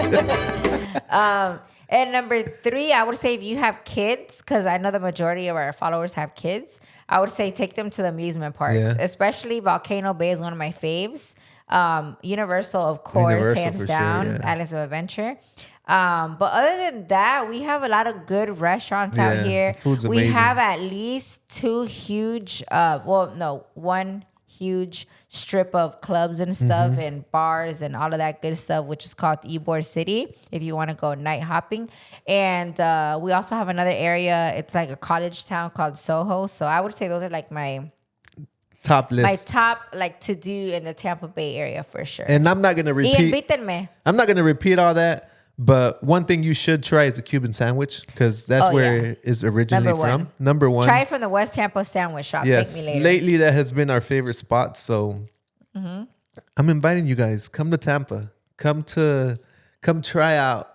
And number 3, I would say if you have kids, because I know the majority of our followers have kids, I would say take them to the amusement parks, especially Volcano Bay is one of my faves. Universal, of course, hands down, Islands of Adventure. But other than that, we have a lot of good restaurants out here. Food's amazing. We have at least 2 huge, 1 huge strip of clubs and stuff and bars and all of that good stuff, which is called Ybor City, if you want to go night hopping. And we also have another area. It's like a college town called Soho. So I would say those are like my top list. My top like to do in the Tampa Bay area for sure. And I'm not going to repeat. I'm not going to repeat all that. But one thing you should try is a Cuban sandwich because that's where it is originally from. Number 1. Try it from the West Tampa Sandwich Shop. Yes, Thank me later. Lately that has been our favorite spot. So I'm inviting you guys. Come to Tampa. Come try out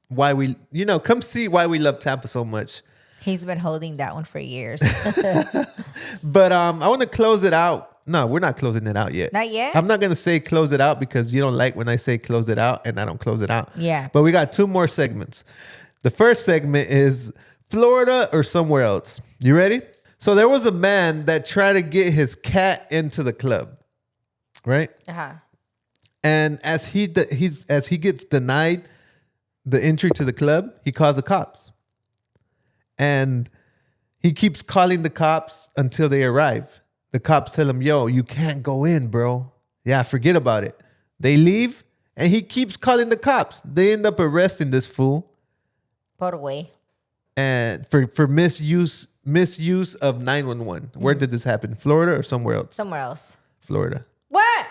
why come see why we love Tampa so much. He's been holding that one for years. But I want to close it out. No, we're not closing it out yet. Not yet? I'm not going to say close it out because you don't like when I say close it out and I don't close it out. Yeah. But we got 2 more segments. The first segment is Florida or somewhere else. You ready? So there was a man that tried to get his cat into the club, right? And as he gets denied the entry to the club, he calls the cops. And he keeps calling the cops until they arrive. The cops tell him, yo, you can't go in, bro. Yeah, forget about it. They leave, and he keeps calling the cops. They end up arresting this fool. Por way. And for misuse of 911. Where did this happen? Florida or somewhere else? Somewhere else. Florida. What?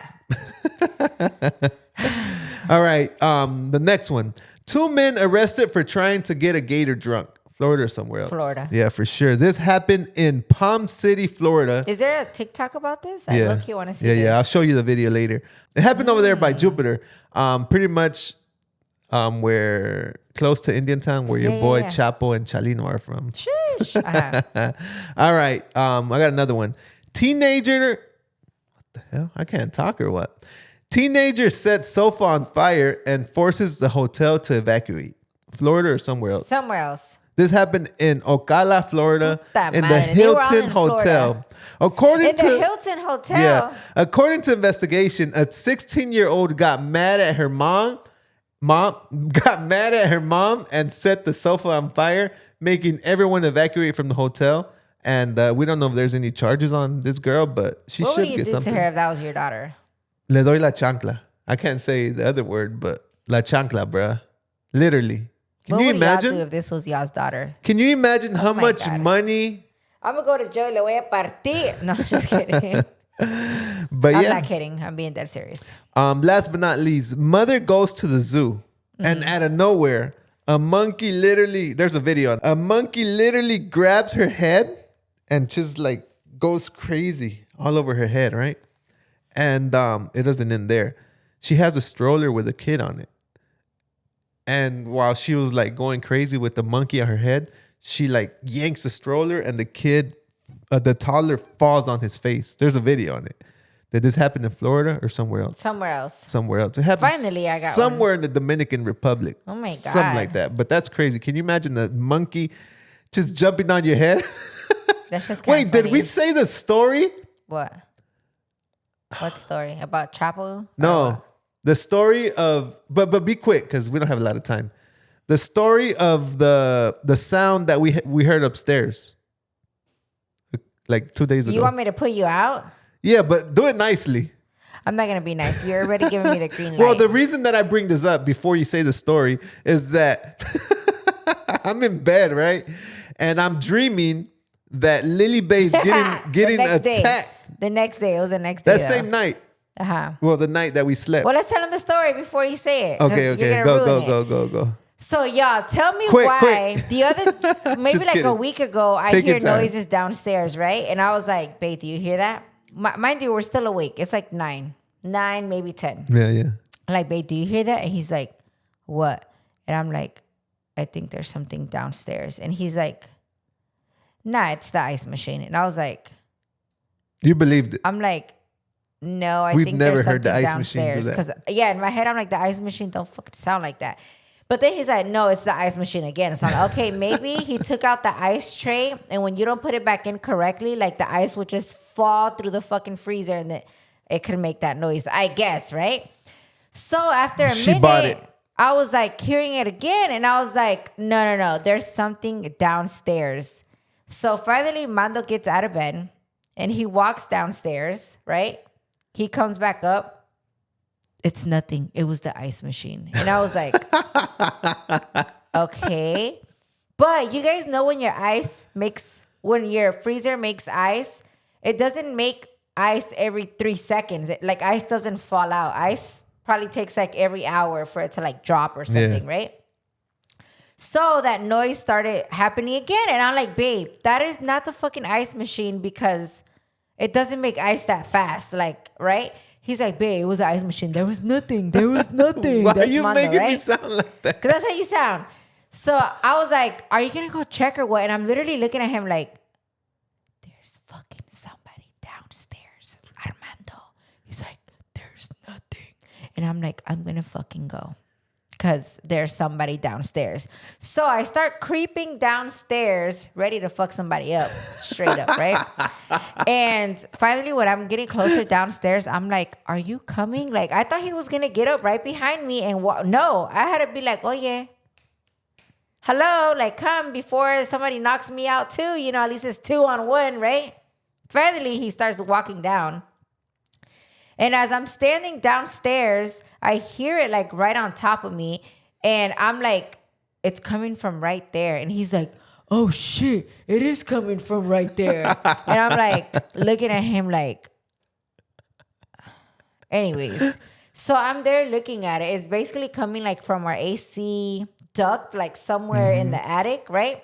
All right. The next one. 2 men arrested for trying to get a gator drunk. Florida or somewhere else? Florida. Yeah, for sure. This happened in Palm City, Florida. Is there a TikTok about this? I look-key want to see this. Yeah, I'll show you the video later. It happened over there by Jupiter. Pretty much where close to Indiantown, where your boy Chapo and Chalino are from. Sheesh. All right. I got another one. Teenager. What the hell? I can't talk or what? Teenager sets sofa on fire and forces the hotel to evacuate. Florida or somewhere else? Somewhere else. This happened in Ocala, Florida, in the Hilton Hotel. According to investigation, a 16-year-old got mad at her mom mom got mad at her mom and set the sofa on fire, making everyone evacuate from the hotel. And we don't know if there's any charges on this girl, but she should get something. What would you do to her if that was your daughter? Le doy la chancla. I can't say the other word, but la chancla, bruh. Literally. Can you imagine? Y'all do if this was y'all's daughter? Can you imagine how much money? I'm going to go to jail. Le voy a partir. No, just kidding. But I'm not kidding. I'm being dead serious. Last but not least, mother goes to the zoo. And out of nowhere, a monkey literally, there's a video. A monkey literally grabs her head and just like goes crazy all over her head, right? And it doesn't end there. She has a stroller with a kid on it. And while she was like going crazy with the monkey on her head, she like yanks the stroller and the kid, the toddler falls on his face. There's a video on it. Did this happen in Florida or somewhere else? Somewhere else. Somewhere else. It happened Finally, I got somewhere in the Dominican Republic. Oh my God. Something like that. But that's crazy. Can you imagine the monkey just jumping on your head? That's just Wait, funny. Did we say the story? What? What story? About Chapo? No. The story of, but be quick because we don't have a lot of time. The story of the sound that we heard upstairs, like 2 days ago. You want me to put you out? Yeah, but do it nicely. I'm not gonna be nice. You're already giving me the green light. Well, the reason that I bring this up before you say the story is that I'm in bed, right, and I'm dreaming that Lily Bay's getting attacked. The next day, it was the next day. That same night. Uh-huh. Well, the night that we slept. Well, let's tell them the story before you say it. Okay. Go. So, y'all, tell me why. Quick. The other, maybe like kidding. a week ago, I hear noises downstairs, right? And I was like, babe, do you hear that? Mind you, we're still awake. It's like 9, maybe 10. Yeah. I'm like, babe, do you hear that? And he's like, what? And I'm like, I think there's something downstairs. And he's like, nah, it's the ice machine. And I was like, you believed it? I'm like, no, We've think never there's heard something the ice machine downstairs. do that. Because, yeah, in my head, I'm like, the ice machine don't fucking sound like that. But then he's like, no, it's the ice machine again. So I'm like, okay, maybe he took out the ice tray, and when you don't put it back in correctly, like the ice would just fall through the fucking freezer, and it could make that noise, I guess, right? So after a minute, I was like hearing it again, and I was like, no, there's something downstairs. So finally, Mando gets out of bed, and he walks downstairs, right? He comes back up. It's nothing. It was the ice machine. And I was like, okay. But you guys know when your freezer makes ice, it doesn't make ice every 3 seconds. Like ice doesn't fall out. Ice probably takes like every hour for it to like drop or something, right? So that noise started happening again. And I'm like, babe, that is not the fucking ice machine because it doesn't make ice that fast. Like, right? He's like, babe, it was the ice machine. There was nothing. Why are you making me sound like that? Because that's how you sound. So I was like, are you going to go check or what? And I'm literally looking at him like, there's fucking somebody downstairs, Armando. He's like, there's nothing. And I'm like, I'm going to fucking go. Because there's somebody downstairs. So I start creeping downstairs, ready to fuck somebody up, straight up, right? And finally, when I'm getting closer downstairs, I'm like, are you coming? Like, I thought he was going to get up right behind me and no, I had to be like, oh yeah. Hello, like come before somebody knocks me out too. You know, at least it's 2 on 1, right? Finally, he starts walking down. And as I'm standing downstairs, I hear it like right on top of me. And I'm like, it's coming from right there. And he's like, oh shit, it is coming from right there. And I'm like looking at him like, anyways. So I'm there looking at it. It's basically coming like from our AC duct, like somewhere in the attic, right?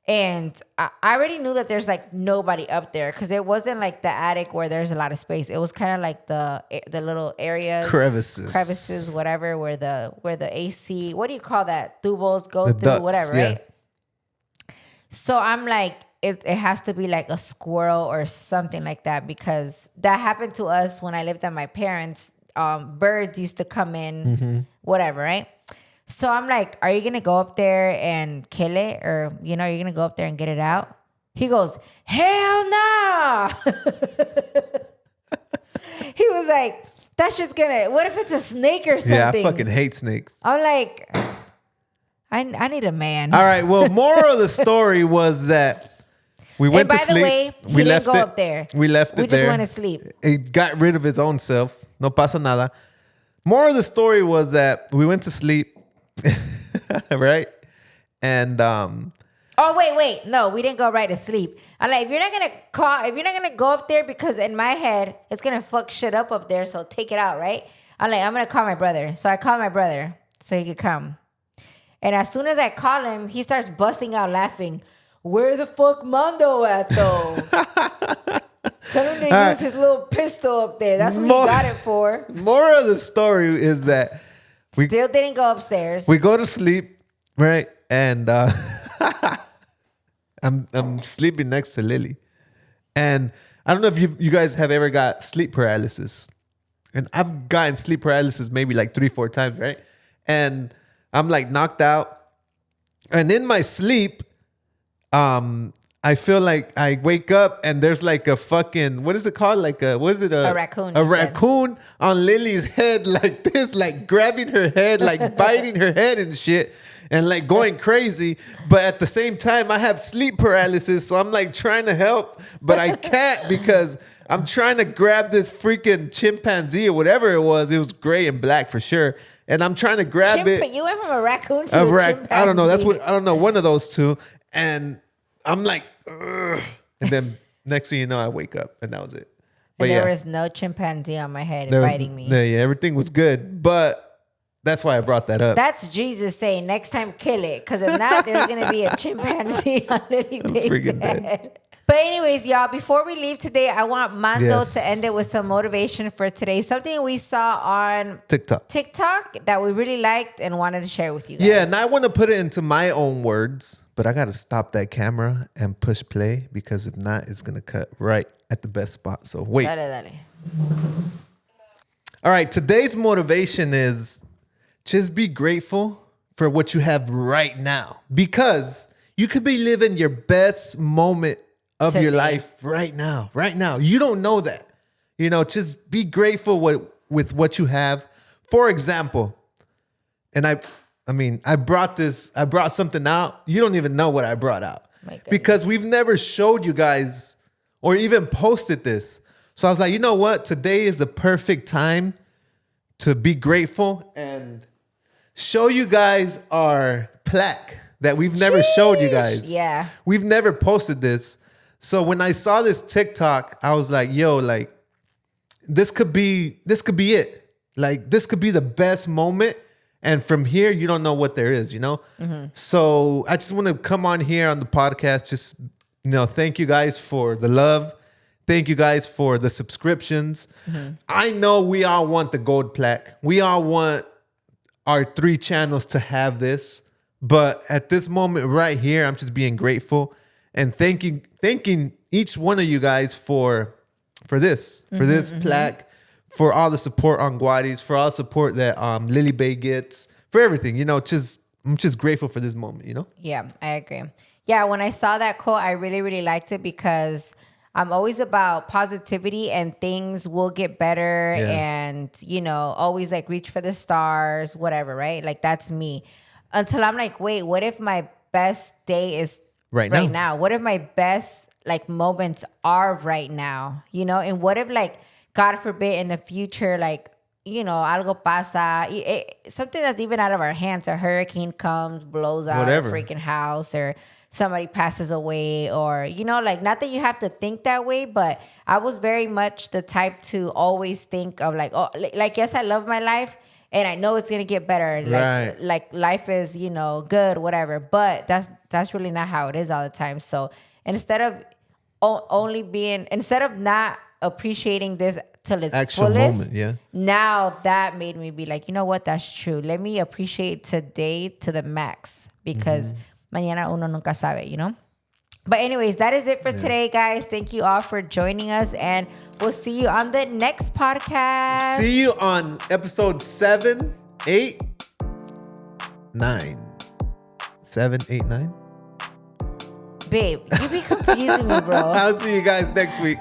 And I already knew that there's like nobody up there because it wasn't like the attic where there's a lot of space. It was kind of like the little areas, crevices, whatever, where the AC, what do you call that? Tubos go through, ducts, whatever, right? So I'm like, it has to be like a squirrel or something like that because that happened to us when I lived at my parents. Birds used to come in, whatever, right? So I'm like, are you going to go up there and kill it? Or, you know, you're going to go up there and get it out? He goes, hell no. He was like, That's just gonna. What if it's a snake or something? Yeah, I fucking hate snakes. I'm like, I need a man. All right. Well, moral of the story was that we went to sleep. By the way, he didn't go up there. We left it there. We just went to sleep. It got rid of its own self. No pasa nada. Moral of the story was that we went to sleep, right? And oh wait, no, we didn't go right to sleep. I'm like, if you're not gonna go up there, because in my head it's gonna fuck shit up there, so take it out, right? I'm like, I'm gonna call my brother. So I called my brother so he could come. And as soon as I call him, he starts busting out laughing. Where the fuck Mondo at though? Tell him to use his little pistol up there. That's what he got it for. Moral of the story is that we still didn't go upstairs. We go to sleep, right? And I'm sleeping next to Lily. And I don't know if you guys have ever got sleep paralysis. And I've gotten sleep paralysis maybe like 3-4 times, right? And I'm like knocked out. And in my sleep, I feel like I wake up and there's like a fucking, what is it called? Like a raccoon. A raccoon on Lily's head like this, like grabbing her head, like biting her head and shit. And like going crazy. But at the same time, I have sleep paralysis. So I'm like trying to help, but I can't because I'm trying to grab this freaking chimpanzee or whatever it was. It was gray and black for sure. And I'm trying to grab it. You went from a raccoon to a chimpanzee. I don't know. I don't know. One of those two. And I'm like, ugh. And then next thing you know, I wake up and that was it. But there was no chimpanzee on my head biting me. Yeah, everything was good. But that's why I brought that up. That's Jesus saying, next time kill it. Because if not, there's going to be a chimpanzee on Lily Babe's head. Dead. But anyways, y'all, before we leave today, I want Mando to end it with some motivation for today. Something we saw on TikTok that we really liked and wanted to share with you guys. Yeah, and I want to put it into my own words, but I got to stop that camera and push play because if not, it's going to cut right at the best spot. So wait. Dale. All right, today's motivation is just be grateful for what you have right now because you could be living your best moment of your life right now. You don't know that. You know, just be grateful with what you have. For example, and I brought something out. You don't even know what I brought out because we've never showed you guys or even posted this. So I was like, you know what? Today is the perfect time to be grateful and show you guys our plaque that we've never showed you guys. Yeah. We've never posted this. So when I saw this TikTok, I was like, yo, like this could be it. Like this could be the best moment. And from here, you don't know what there is, you know? Mm-hmm. So I just want to come on here on the podcast. Just, thank you guys for the love. Thank you guys for the subscriptions. Mm-hmm. I know we all want the gold plaque. We all want our 3 channels to have this. But at this moment right here, I'm just being grateful and thanking each one of you guys for this plaque, for all the support on Guariz, for all the support that Lily Bay gets, for everything. I'm just grateful for this moment, Yeah, I agree. Yeah, when I saw that quote, I really, really liked it because I'm always about positivity and things will get better and, always like reach for the stars, whatever, right? Like that's me. Until I'm like, wait, what if my best day is right now? What if my best like moments are right now? And what if like, God forbid in the future, like, algo pasa, something that's even out of our hands, a hurricane comes, blows out a freaking house or somebody passes away or, like not that you have to think that way, but I was very much the type to always think of like, oh, like, yes, I love my life. And I know it's going to get better. Like life is, good, whatever. But that's really not how it is all the time. So instead of not appreciating this till its actual fullest, moment, now that made me be like, you know what? That's true. Let me appreciate today to the max because mañana uno nunca sabe, But anyways, that is it for today, guys. Thank you all for joining us, and we'll see you on the next podcast. See you on episode 7, 8, 9. 7, 8, 9? Babe, you be confusing me, bro. I'll see you guys next week.